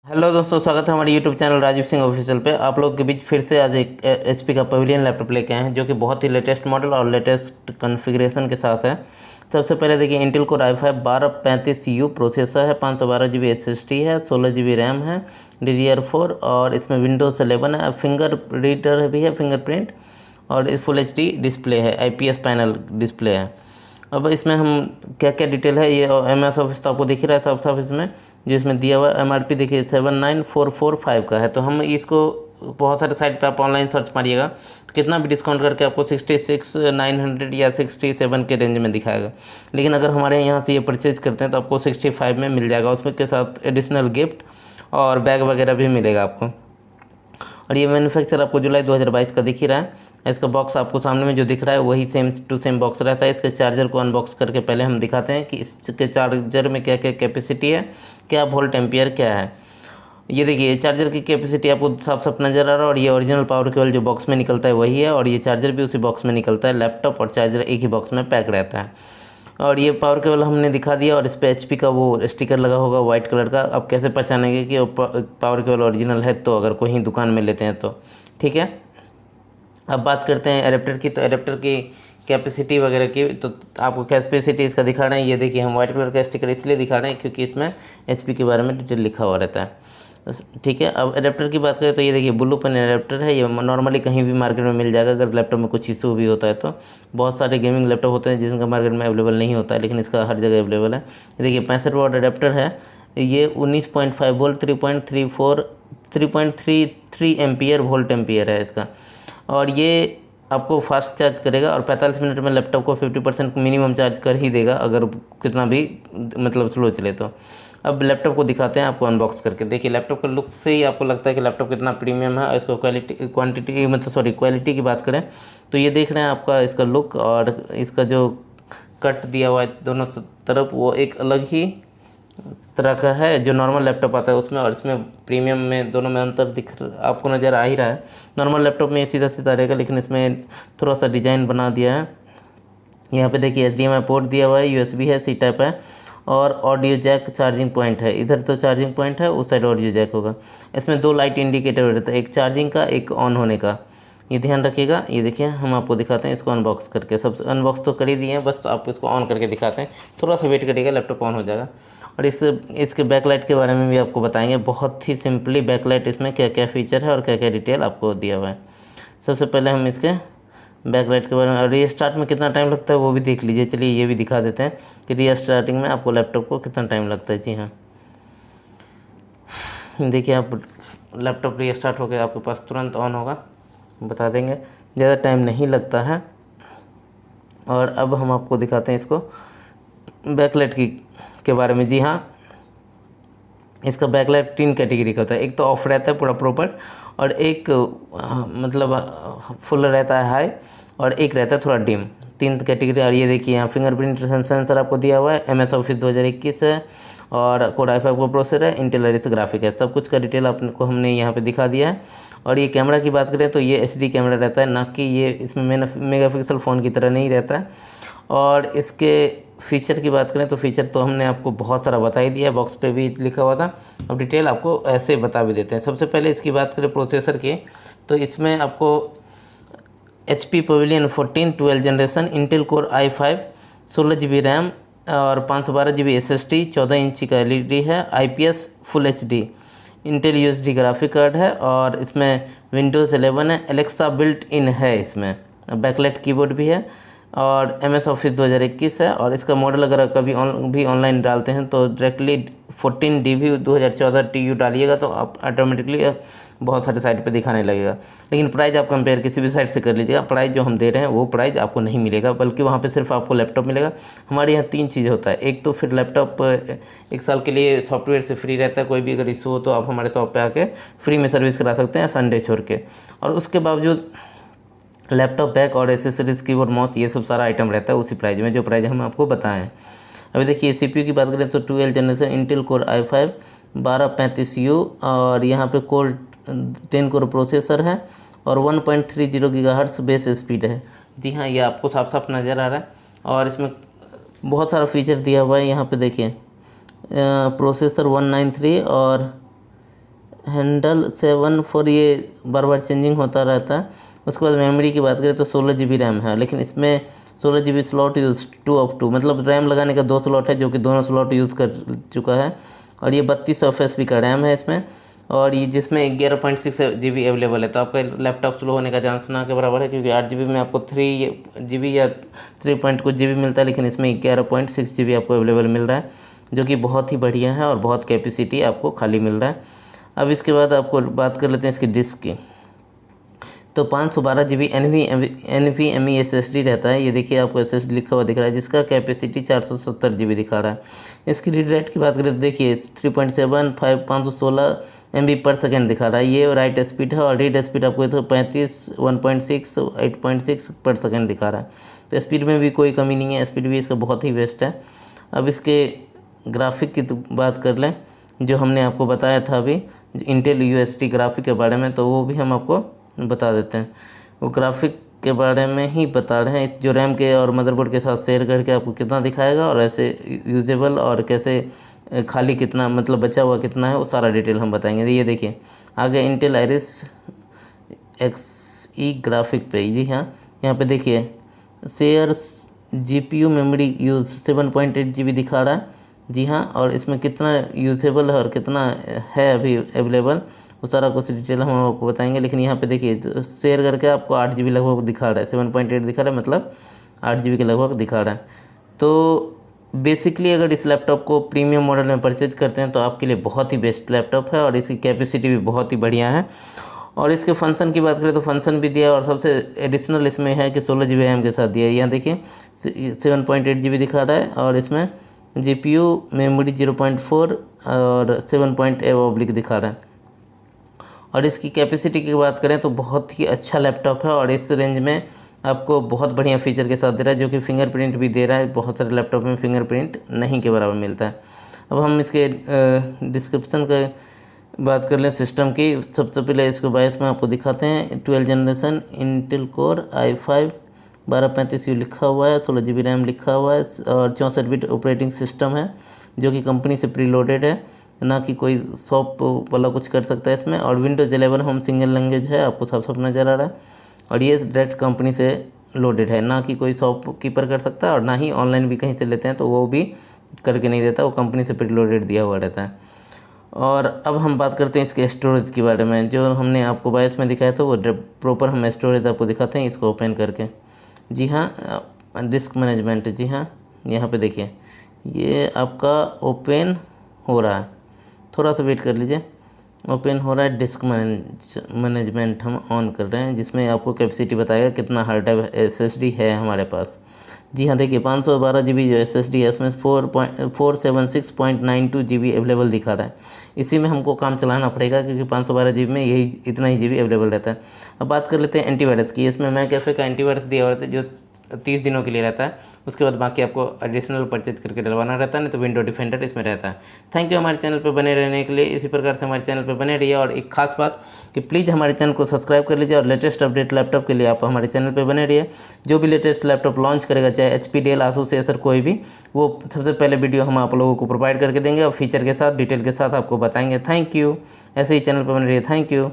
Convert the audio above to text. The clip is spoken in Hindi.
हेलो दोस्तों, स्वागत है हमारे YouTube channel Rajiv Singh official पे। आप लोगों के बीच फिर से आज एक एचपी का पवेलियन लैपटॉप लेके आए हैं जो कि बहुत ही लेटेस्ट मॉडल और लेटेस्ट कॉन्फ़िगरेशन के साथ है। सबसे पहले देखिए, Intel core i5 1235U processor है, 512 GB SSD है, 16 GB रैम है, DDR4 और इसमें विंडोज़ 11 है, फिंगर रीडर भी है, फिंगरप्रिंट, और फुल HD डिस्प्ले है, IPS पैनल डिस्प्ले है। अब इसमें हम क्या क्या डिटेल है, ये MS ऑफिस तो आपको दिख ही रहा है साफ साफ इसमें, जो इसमें दिया हुआ है। MRP देखिए 79445 का है। तो हम इसको बहुत सारे साइट पे आप ऑनलाइन सर्च मारिएगा, कितना भी डिस्काउंट करके आपको 66,900 या 67 के रेंज में दिखाएगा। लेकिन अगर हमारे यहाँ से ये परचेज करते हैं तो आपको 65 में मिल जाएगा, उसमें के साथ एडिशनल गिफ्ट और बैग वगैरह भी मिलेगा आपको। और ये मैन्युफैक्चर आपको जुलाई 2022 का दिख ही रहा है। इसका बॉक्स आपको सामने में जो दिख रहा है वही सेम टू सेम बॉक्स रहता है। इसके चार्जर को अनबॉक्स करके पहले हम दिखाते हैं कि इसके चार्जर में क्या क्या कैपेसिटी है, क्या वोल्ट एम्पियर क्या है। ये देखिए, चार्जर की कैपेसिटी आपको साफ साफ नज़र आ रहा है, और ये ओरिजिनल पावर केबल जो बॉक्स में निकलता है वही है, और ये चार्जर भी उसी बॉक्स में निकलता है। लैपटॉप और चार्जर एक ही बॉक्स में पैक रहता है। और ये पावर केबल हमने दिखा दिया, और इस पर HP का वो स्टिकर लगा होगा वाइट कलर का। अब कैसे पहचानेंगे कि पावर केबल ओरिजिनल है, तो अगर कोई दुकान में लेते हैं तो ठीक है। अब बात करते हैं एडेप्टर की। तो एडेप्टर की कैपेसिटी वगैरह की, तो आपको कैपेसिटी इसका दिखा रहे हैं। ये देखिए, हम वाइट कलर का स्टिकर इसलिए दिखा रहे हैं क्योंकि इसमें HP के बारे में डिटेल लिखा हुआ रहता है, ठीक है। अब एडेप्टर की बात करें तो ये देखिए, ब्लू पेन एडेप्टर है। ये नॉर्मली कहीं भी मार्केट में मिल जाएगा अगर लैपटॉप में कुछ इशू भी होता है तो। बहुत सारे गेमिंग लैपटॉप होते हैं जिनका मार्केट में अवेलेबल नहीं होता है, लेकिन इसका हर जगह अवेलेबल है। ये देखिए, 65 वाट एडेप्टर है। ये 19.5 वोल्ट 3.33 एम्पियर वोल्ट एम्पियर है इसका, और ये आपको फास्ट चार्ज करेगा, और 45 मिनट में लैपटॉप को 50% मिनिमम चार्ज कर ही देगा अगर कितना भी मतलब स्लो चले तो। अब लैपटॉप को दिखाते हैं आपको अनबॉक्स करके। देखिए, लैपटॉप का लुक से ही आपको लगता है कि लैपटॉप कितना प्रीमियम है। और इसको क्वालिटी की बात करें तो ये देख रहे हैं आपका इसका लुक, और इसका जो कट दिया हुआ है दोनों तरफ वो एक अलग ही तरह का है जो नॉर्मल लैपटॉप आता है उसमें, और इसमें प्रीमियम में दोनों में अंतर आपको नज़र आ ही रहा है। नॉर्मल लैपटॉप में ये सीधा सीधा रहेगा, लेकिन इसमें थोड़ा सा डिज़ाइन बना दिया है। यहाँ पे देखिए, HDMI पोर्ट दिया हुआ है, USB है, C टाइप है, और ऑडियो जैक चार्जिंग पॉइंट है। इधर तो चार्जिंग पॉइंट है, उस साइड ऑडियो जैक होगा। इसमें 2 लाइट इंडिकेटर रहता है, एक चार्जिंग का, एक ऑन होने का। ये ध्यान रखिएगा। ये देखिए, हम आपको दिखाते हैं इसको अनबॉक्स करके। सब अनबॉक्स तो कर ही दिए हैं, बस आपको इसको ऑन करके दिखाते हैं। थोड़ा सा वेट करिएगा, लैपटॉप ऑन हो जाएगा। और इसके बैकलाइट के बारे में भी आपको बताएंगे बहुत ही सिंपली। बैकलाइट इसमें क्या क्या फीचर है और क्या क्या डिटेल आपको दिया हुआ है। सबसे पहले हम इसके बैकलाइट के बारे में, और रीस्टार्ट में कितना टाइम लगता है वो भी देख लीजिए। चलिए ये भी दिखा देते हैं कि रीस्टार्टिंग में आपको लैपटॉप को कितना टाइम लगता है। जी हाँ, देखिए, आप लैपटॉप रीस्टार्ट हो गया, आपके पास तुरंत ऑन होगा, बता देंगे, ज़्यादा टाइम नहीं लगता है। और अब हम आपको दिखाते हैं इसको बैकलाइट के बारे में। जी हाँ, इसका बैकलाइट 3 कैटेगरी का होता है। एक तो ऑफ रहता है पूरा प्रॉपर, और एक मतलब फुल रहता है हाई, और एक रहता है थोड़ा डिम। 3 कैटेगरी। और ये देखिए, यहाँ फिंगरप्रिंट सेंसर आपको दिया हुआ है, MS ऑफिस 2021 है, और कोर i5 का प्रोसेसर है, इंटेल आइरिस ग्राफिक है। सब कुछ का डिटेल आपको हमने यहाँ पे दिखा दिया है। और ये कैमरा की बात करें तो ये HD कैमरा रहता है, ना कि ये इसमें मेगापिक्सल फ़ोन की तरह नहीं रहता है। और इसके फ़ीचर की बात करें तो फ़ीचर तो हमने आपको बहुत सारा बता ही दिया, बॉक्स पे भी लिखा हुआ था। अब डिटेल आपको ऐसे बता भी देते हैं। सबसे पहले इसकी बात करें प्रोसेसर की, तो इसमें आपको HP pavilion 14 12 generation, Intel core i5, 16 GB RAM, और 512 GB SSD, 14 इंची का LED है, IPS full HD, Intel USD graphic card है, और इसमें विंडोज़ 11 है, एलेक्सा बिल्ट इन है इसमें, बैकलाइट कीबोर्ड भी है, और MS ऑफिस 2021 है। और इसका मॉडल अगर कभी भी ऑनलाइन डालते हैं तो डायरेक्टली 14DV 2014 TU डालिएगा तो आप ऑटोमेटिकली बहुत सारे साइट पे दिखाने लगेगा। लेकिन प्राइस आप कंपेयर किसी भी साइट से कर लीजिएगा, प्राइस जो हम दे रहे हैं वो प्राइस आपको नहीं मिलेगा, बल्कि वहाँ पे सिर्फ आपको लैपटॉप मिलेगा। हमारे यहाँ 3 चीज़ होता है। एक तो फिर लैपटॉप 1 साल के लिए सॉफ्टवेयर से फ्री रहता है, कोई भी अगर इशू हो तो आप हमारे शॉप पे आके फ्री में सर्विस करा सकते हैं संडे छोड़ के। और उसके बावजूद लैपटॉप बैक और एसेसरीज, कीबोर्ड, माउस, ये सब सारा आइटम रहता है उसी प्राइस में जो प्राइस हम आपको बताएं हैं। अभी देखिए, CPU की बात करें तो 12 generation Intel core i5 1235U, और यहाँ पे कोर 10 कोर प्रोसेसर है, और 1.30 GHz बेस स्पीड है। जी हाँ, ये आपको साफ साफ नज़र आ रहा है। और इसमें बहुत सारा फीचर दिया हुआ है। यहाँ पे देखिए, प्रोसेसर 193 और हैंडल 7 4 ये बार बार चेंजिंग होता रहता है। उसके बाद मेमोरी की बात करें तो 16 GB रैम है, लेकिन इसमें 16 GB स्लॉट यूज़ 2 मतलब रैम लगाने का 2 स्लॉट है, जो कि दोनों स्लॉट यूज़ कर चुका है। और ये 3200 FSP का रैम है इसमें, और ये जिसमें 11.6 GB अवेलेबल है। तो आपका लैपटॉप स्लो होने का चांस ना के बराबर है, क्योंकि 8 GB में आपको 3 GB या 3 पॉइंट कुछ GB मिलता है, लेकिन इसमें 11.6 GB आपको अवेलेबल मिल रहा है, जो कि बहुत ही बढ़िया है और बहुत कैपेसिटी आपको खाली मिल रहा है। अब इसके बाद आपको बात कर लेते हैं इसकी डिस्क की। तो 512 GB NVMe SSD रहता है। ये देखिए आपको SSD लिखा हुआ दिख रहा है, जिसका कैपेसिटी 470 GB दिखा रहा है। इसकी रीड राइट की बात करें तो देखिए 3.75 516 MB पर सेकेंड दिखा रहा है। ये राइट स्पीड है, और रीड स्पीड आपको तो 35 1.6 8.6 पर सेकेंड दिखा रहा है। तो स्पीड में भी कोई कमी नहीं है, स्पीड भी इसका बहुत ही बेस्ट है। अब इसके ग्राफिक की तो बात कर लें, जो हमने आपको बताया था अभी इंटेल UST ग्राफिक के बारे में, तो वो भी हम आपको बता देते हैं। वो ग्राफिक के बारे में ही बता रहे हैं, इस जो रैम के और मदरबोर्ड के साथ शेयर करके आपको कितना दिखाएगा, और ऐसे यूजेबल और कैसे खाली कितना मतलब बचा हुआ कितना है, वो सारा डिटेल हम बताएंगे। ये देखिए आगे इंटेल आइरिस XE ग्राफिक पे, जी हाँ यहाँ पे देखिए share GPU memory use 7.8 GB दिखा रहा है, जी हाँ। और इसमें कितना यूजेबल है और कितना है अभी अवेलेबल, वो सारा कुछ डिटेल हम आपको बताएंगे। लेकिन यहाँ पे देखिए शेयर करके आपको 8 GB लगभग दिखा रहा है, 7.8 दिखा रहा है, मतलब 8 GB के लगभग दिखा रहा है। तो बेसिकली अगर इस लैपटॉप को प्रीमियम मॉडल में परचेज करते हैं तो आपके लिए बहुत ही बेस्ट लैपटॉप है, और इसकी कैपेसिटी भी बहुत ही बढ़िया है। और इसके फंक्शन की बात करें तो फंक्शन भी दिया है, और सबसे एडिशनल इसमें है कि 16 GB रैम के साथ दिया है। यहाँ देखिए 7.8 GB दिखा रहा है, और इसमें GPU मेमोरी 0.4 और 7.8 दिखा रहा है। और इसकी कैपेसिटी की बात करें तो बहुत ही अच्छा लैपटॉप है, और इस रेंज में आपको बहुत बढ़िया फीचर के साथ दे रहा है, जो कि फिंगरप्रिंट भी दे रहा है। बहुत सारे लैपटॉप में फिंगरप्रिंट नहीं के बराबर मिलता है। अब हम इसके डिस्क्रिप्शन का बात कर लें सिस्टम की। सबसे पहले इसको बायस में आपको दिखाते हैं। 12 generation Intel core i5 1235U लिखा हुआ है, 16 GB रैम लिखा हुआ है, और 64 बिट ऑपरेटिंग सिस्टम है, जो कि कंपनी से प्रीलोडेड है, ना कि कोई सॉफ्ट वाला कुछ कर सकता है इसमें। और विंडोज 11 होम सिंगल लैंग्वेज है, आपको साफ साफ नज़र आ रहा है। और ये डायरेक्ट कंपनी से लोडेड है, ना कि कोई शॉप कीपर कर सकता है, और ना ही ऑनलाइन भी कहीं से लेते हैं तो वो भी करके नहीं देता, वो कंपनी से प्रीलोडेड दिया हुआ रहता है। और अब हम बात करते हैं इसके स्टोरेज के बारे में। जो हमने आपको बायस में दिखाया था वो प्रॉपर हम स्टोरेज आपको दिखाते हैं इसको ओपन करके। जी हाँ, डिस्क मैनेजमेंट, जी हाँ यहाँ पे देखिए ये आपका ओपन हो रहा है, थोड़ा सा वेट कर लीजिए। ओपन हो रहा है, डिस्क मैनेजमेंट हम ऑन कर रहे हैं, जिसमें आपको कैपेसिटी बताएगा कितना हार्ड ड्राइव SSD है हमारे पास। जी हाँ देखिए 512 GB जो SSD है उसमें 476.92 GB अवेलेबल दिखा रहा है। इसी में हमको काम चलाना पड़ेगा, क्योंकि 512 GB में यही इतना ही GB अवेलेबल रहता है। अब बात कर लेते हैं एंटीवायरस की। इसमें मैकएफे का एंटीवायरस दिया हुआ रहता है, जो 30 दिनों के लिए रहता है। उसके बाद बाकी आपको एडिशनल परचेज करके डलवाना रहता है, नहीं तो विंडो डिफेंडर इसमें रहता है। थैंक यू हमारे चैनल पर बने रहने के लिए। इसी प्रकार से हमारे चैनल पर बने रहिए। और एक खास बात कि प्लीज़ हमारे चैनल को सब्सक्राइब कर लीजिए, और लेटेस्ट अपडेट लैपटॉप के लिए आप हमारे चैनल पर बने रहिए। जो भी लेटेस्ट लैपटॉप लॉन्च करेगा, चाहे HP, डेल, आसूस, एसर कोई भी, वो सबसे पहले वीडियो हम आप लोगों को प्रोवाइड करके देंगे, और फीचर के साथ डिटेल के साथ आपको बताएंगे। Thank you. ऐसे ही चैनल पर बने रहिए। Thank you.